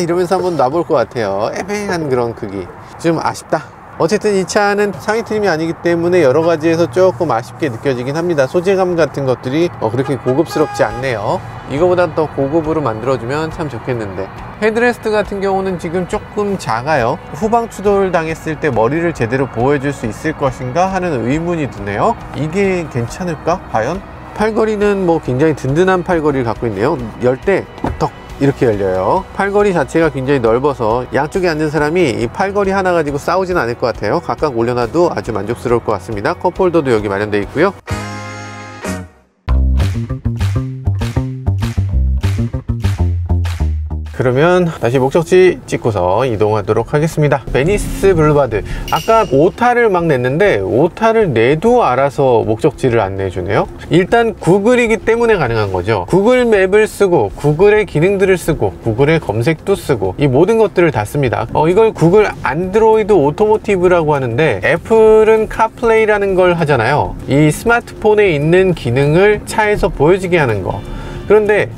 이러면서 한번 놔볼 것 같아요. 애매한 그런 크기, 좀 아쉽다. 어쨌든 이 차는 상위 트림이 아니기 때문에 여러 가지에서 조금 아쉽게 느껴지긴 합니다. 소재감 같은 것들이 그렇게 고급스럽지 않네요. 이거보다 더 고급으로 만들어주면 참 좋겠는데. 헤드레스트 같은 경우는 지금 조금 작아요. 후방 추돌 당했을 때 머리를 제대로 보호해줄 수 있을 것인가 하는 의문이 드네요. 이게 괜찮을까 과연? 팔걸이는 뭐 굉장히 든든한 팔걸이를 갖고 있네요. 열 때 덕 이렇게 열려요. 팔걸이 자체가 굉장히 넓어서 양쪽에 앉은 사람이 이 팔걸이 하나 가지고 싸우진 않을 것 같아요. 각각 올려놔도 아주 만족스러울 것 같습니다. 컵홀더도 여기 마련되어 있고요. 그러면 다시 목적지 찍고서 이동하도록 하겠습니다. 베니스 블루바드. 아까 오타를 막 냈는데 오타를 내도 알아서 목적지를 안내해 주네요. 일단 구글이기 때문에 가능한 거죠. 구글 맵을 쓰고 구글의 기능들을 쓰고 구글의 검색도 쓰고 이 모든 것들을 다 씁니다. 이걸 구글 안드로이드 오토모티브라고 하는데, 애플은 카플레이라는 걸 하잖아요. 이 스마트폰에 있는 기능을 차에서 보여지게 하는 거. 그런데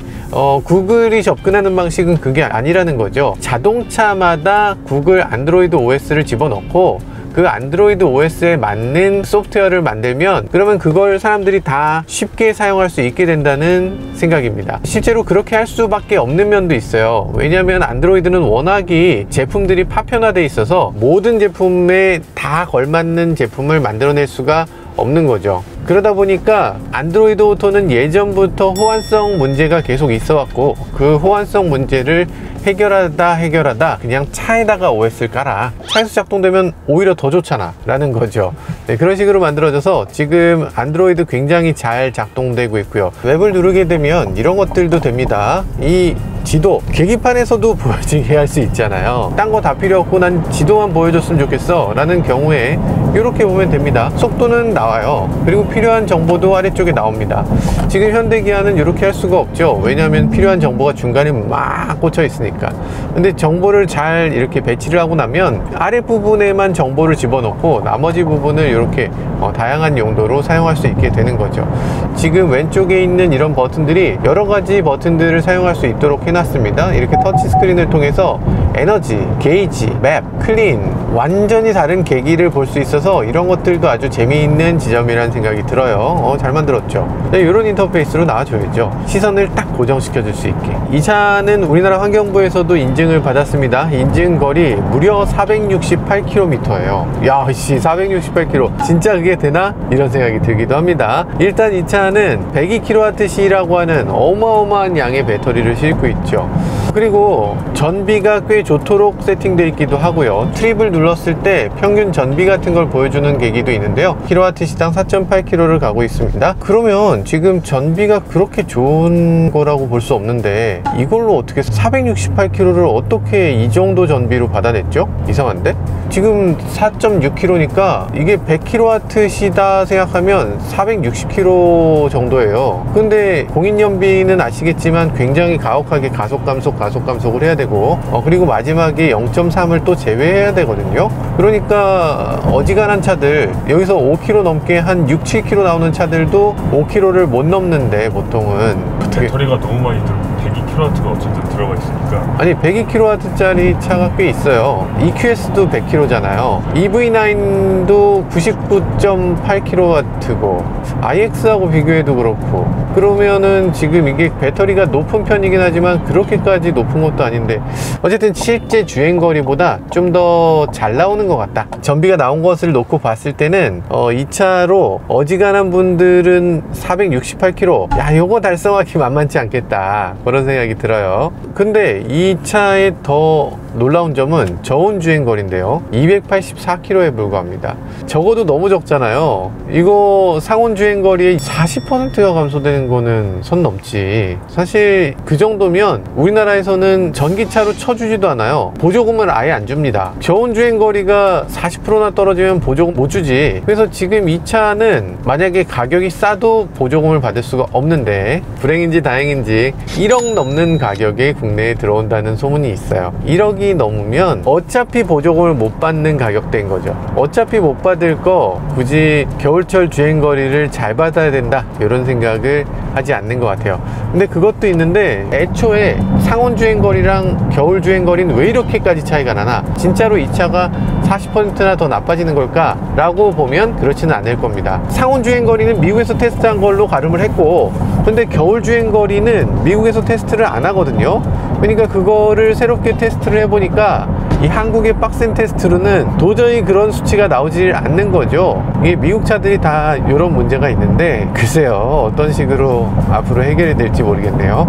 구글이 접근하는 방식은 그게 아니라는 거죠. 자동차마다 구글 안드로이드 OS를 집어넣고 그 안드로이드 OS에 맞는 소프트웨어를 만들면, 그러면 그걸 사람들이 다 쉽게 사용할 수 있게 된다는 생각입니다. 실제로 그렇게 할 수밖에 없는 면도 있어요. 왜냐하면 안드로이드는 워낙이 제품들이 파편화되어 있어서 모든 제품에 다 걸맞는 제품을 만들어낼 수가 없는 거죠. 그러다 보니까 안드로이드 오토는 예전부터 호환성 문제가 계속 있어 왔고, 그 호환성 문제를 해결하다 그냥 차에다가 OS를 깔아. 차에서 작동되면 오히려 더 좋잖아 라는 거죠. 네, 그런 식으로 만들어져서 지금 안드로이드 굉장히 잘 작동되고 있고요. 웹을 누르게 되면 이런 것들도 됩니다. 이 지도 계기판에서도 보여지게 할 수 있잖아요. 딴 거 다 필요 없고 난 지도만 보여줬으면 좋겠어 라는 경우에 이렇게 보면 됩니다. 속도는 나와요. 그리고 필요한 정보도 아래쪽에 나옵니다. 지금 현대기아는 이렇게 할 수가 없죠. 왜냐하면 필요한 정보가 중간에 막 꽂혀 있으니까. 근데 정보를 잘 이렇게 배치를 하고 나면 아랫부분에만 정보를 집어넣고 나머지 부분을 이렇게 다양한 용도로 사용할 수 있게 되는 거죠. 지금 왼쪽에 있는 이런 버튼들이 여러 가지 버튼들을 사용할 수 있도록 해놨습니다. 이렇게 터치 스크린을 통해서 에너지, 게이지, 맵, 클린, 완전히 다른 계기를 볼 수 있어서 이런 것들도 아주 재미있는 지점이라는 생각이 들어요. 잘 만들었죠. 네, 이런 인터페이스로 나와줘야죠. 시선을 딱 고정시켜 줄 수 있게. 이 차는 우리나라 환경부에서도 인증을 받았습니다. 인증거리 무려 468km예요. 야, 씨, 468km 진짜 그게 되나? 이런 생각이 들기도 합니다. 일단 이 차는 102kWh라고 하는 어마어마한 양의 배터리를 싣고 있죠. 그리고 전비가 꽤 좋도록 세팅되어 있기도 하고요. 트립을 눌렀을 때 평균 전비 같은 걸 보여주는 계기도 있는데요. 킬로와트 시당 4.8km를 가고 있습니다. 그러면 지금 전비가 그렇게 좋은 거라고 볼 수 없는데 이걸로 어떻게 468km를 어떻게 이 정도 전비로 받아냈죠? 이상한데? 지금 4.6km니까 이게 100kW 시다 생각하면 460km 정도예요. 근데 공인연비는 아시겠지만 굉장히 가혹하게 가속 감속을 해야 되고 그리고 마지막에 0.3을 또 제외해야 되거든요. 그러니까 어지간한 차들 여기서 5km 넘게 한 6, 7km 나오는 차들도 5km를 못 넘는데 보통은 배터리가 너무 많이 102kW가 어쨌든 들어가 있으니까. 아니 102kW 짜리 차가 꽤 있어요. EQS도 100km잖아요. EV9도 99.8kW고 iX하고 비교해도 그렇고, 그러면은 지금 이게 배터리가 높은 편이긴 하지만 그렇게까지 높은 것도 아닌데 어쨌든 실제 주행거리보다 좀 더 잘 나오는 것 같다. 전비가 나온 것을 놓고 봤을 때는 이 차로 어지간한 분들은 468km 야 요거 달성하기 만만치 않겠다 그런 생각이 들어요. 근데 이 차의 더 놀라운 점은 저온 주행거리인데요, 284km에 불과합니다. 적어도 너무 적잖아요. 이거 상온 주행거리의 40%가 감소되는 거는 선 넘지. 사실 그 정도면 우리나라에서는 전기차로 쳐주지도 않아요. 보조금을 아예 안 줍니다. 저온 주행거리가 40%나 떨어지면 보조금 못 주지. 그래서 지금 이 차는 만약에 가격이 싸도 보조금을 받을 수가 없는데, 불행인지 다행인지 1억 넘는 가격에 국내에 들어온다는 소문이 있어요. 1억이 넘으면 어차피 보조금을 못 받는 가격대인 거죠. 어차피 못 받을 거 굳이 겨울철 주행거리를 잘 받아야 된다 이런 생각을 하지 않는 것 같아요. 근데 그것도 있는데 애초에 상온 주행거리랑 겨울 주행거리는 왜 이렇게까지 차이가 나나, 진짜로 이 차가 40%나 더 나빠지는 걸까 라고 보면 그렇지는 않을 겁니다. 상온 주행거리는 미국에서 테스트한 걸로 가름을 했고, 근데 겨울 주행거리는 미국에서 테스트를 안 하거든요. 그러니까 그거를 새롭게 테스트를 해보니까 이 한국의 빡센 테스트로는 도저히 그런 수치가 나오질 않는 거죠. 이게 미국 차들이 다 이런 문제가 있는데 글쎄요, 어떤 식으로 앞으로 해결이 될지 모르겠네요.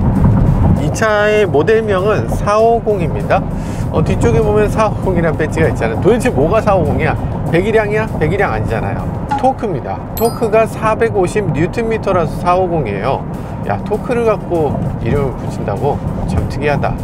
이 차의 모델명은 450입니다. 뒤쪽에 보면 450이라는 배지가 있잖아요. 도대체 뭐가 450이야? 배기량이야? 배기량 아니잖아요. 토크입니다. 토크가 450Nm라서 450이에요. 야, 토크를 갖고 이름을 붙인다고? 참 특이하다.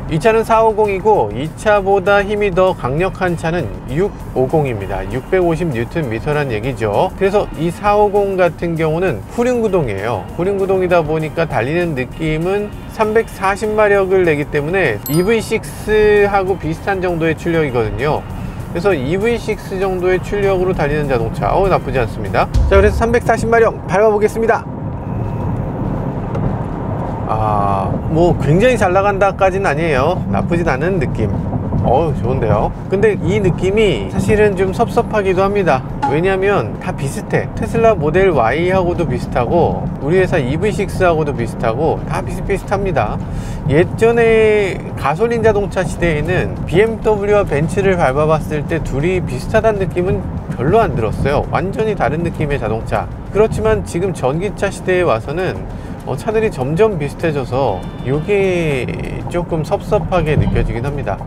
이 차는 450이고 이 차보다 힘이 더 강력한 차는 650입니다. 650Nm란 얘기죠. 그래서 이 450 같은 경우는 후륜구동이에요. 후륜구동이다 보니까 달리는 느낌은 340마력을 내기 때문에 EV6하고 비슷한 정도의 출력이거든요. 그래서 EV6 정도의 출력으로 달리는 자동차, 나쁘지 않습니다. 자, 그래서 340마력 밟아보겠습니다. 뭐 굉장히 잘 나간다까지는 아니에요. 나쁘진 않은 느낌. 좋은데요. 근데 이 느낌이 사실은 좀 섭섭하기도 합니다. 왜냐면 다 비슷해. 테슬라 모델 Y하고도 비슷하고 우리 회사 EV6하고도 비슷하고 다 비슷비슷합니다. 예전에 가솔린 자동차 시대에는 BMW와 벤츠를 밟아봤을 때 둘이 비슷하다는 느낌은 별로 안 들었어요. 완전히 다른 느낌의 자동차. 그렇지만 지금 전기차 시대에 와서는 차들이 점점 비슷해져서 이게 조금 섭섭하게 느껴지긴 합니다.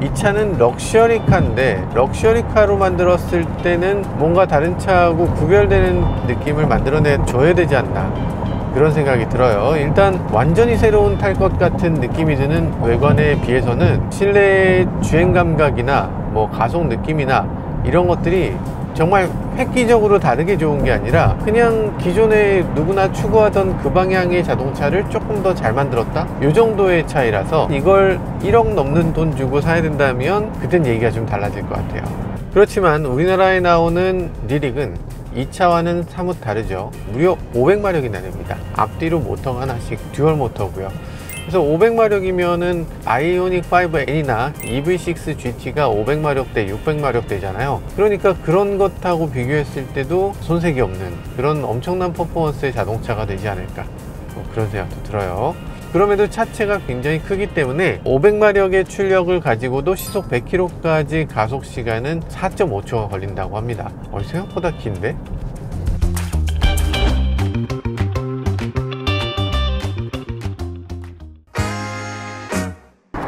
이 차는 럭셔리카인데 럭셔리카로 만들었을 때는 뭔가 다른 차하고 구별되는 느낌을 만들어내 줘야 되지 않나 그런 생각이 들어요. 일단 완전히 새로운 탈 것 같은 느낌이 드는 외관에 비해서는 실내 주행 감각이나 뭐 가속 느낌이나 이런 것들이 정말 획기적으로 다르게 좋은 게 아니라 그냥 기존에 누구나 추구하던 그 방향의 자동차를 조금 더 잘 만들었다? 이 정도의 차이라서 이걸 1억 넘는 돈 주고 사야 된다면 그땐 얘기가 좀 달라질 것 같아요. 그렇지만 우리나라에 나오는 리릭은 이 차와는 사뭇 다르죠. 무려 500마력이나 됩니다. 앞뒤로 모터가 하나씩 듀얼 모터고요. 그래서 500마력이면은 아이오닉 5N이나 EV6 GT가 500마력대, 600마력대잖아요. 그러니까 그런 것하고 비교했을 때도 손색이 없는 그런 엄청난 퍼포먼스의 자동차가 되지 않을까, 그런 생각도 들어요. 그럼에도 차체가 굉장히 크기 때문에 500마력의 출력을 가지고도 시속 100km까지 가속 시간은 4.5초가 걸린다고 합니다. 생각보다 긴데?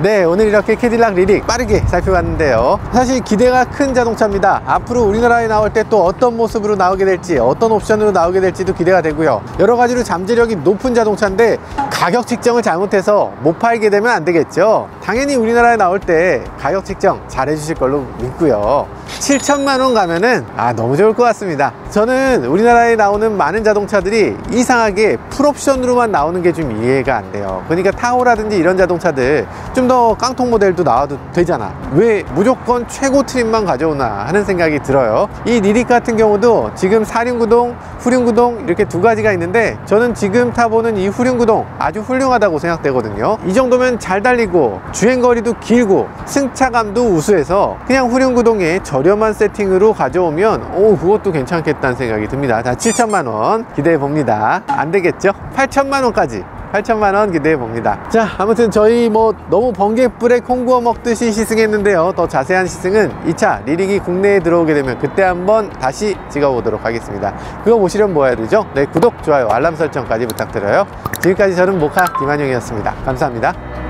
네, 오늘 이렇게 캐딜락 리릭 빠르게 살펴봤는데요. 사실 기대가 큰 자동차입니다. 앞으로 우리나라에 나올 때 또 어떤 모습으로 나오게 될지, 어떤 옵션으로 나오게 될지도 기대가 되고요. 여러 가지로 잠재력이 높은 자동차인데 가격 책정을 잘못해서 못 팔게 되면 안 되겠죠. 당연히 우리나라에 나올 때 가격 책정 잘 해주실 걸로 믿고요. 7천만 원 가면은 너무 좋을 것 같습니다. 저는 우리나라에 나오는 많은 자동차들이 이상하게 풀옵션으로만 나오는 게 좀 이해가 안 돼요. 그러니까 타호라든지 이런 자동차들 좀 더 깡통 모델도 나와도 되잖아. 왜 무조건 최고 트림만 가져오나 하는 생각이 들어요. 이 리릭 같은 경우도 지금 4륜구동, 후륜구동 이렇게 두 가지가 있는데 저는 지금 타보는 이 후륜구동 아주 훌륭하다고 생각되거든요. 이 정도면 잘 달리고 주행거리도 길고 승차감도 우수해서 그냥 후륜구동에 저렴한 세팅으로 가져오면 그것도 괜찮겠다는 생각이 듭니다. 자, 7천만 원 기대해 봅니다. 안 되겠죠? 8천만 원까지 8천만 원 기대해 봅니다. 자, 아무튼 저희 너무 번개불에 콩 구워 먹듯이 시승했는데요. 더 자세한 시승은 이 차 리릭이 국내에 들어오게 되면 그때 한번 다시 찍어보도록 하겠습니다. 그거 보시려면 뭐 해야 되죠? 네, 구독, 좋아요, 알람 설정까지 부탁드려요. 지금까지 저는 모카 김한용이었습니다. 감사합니다.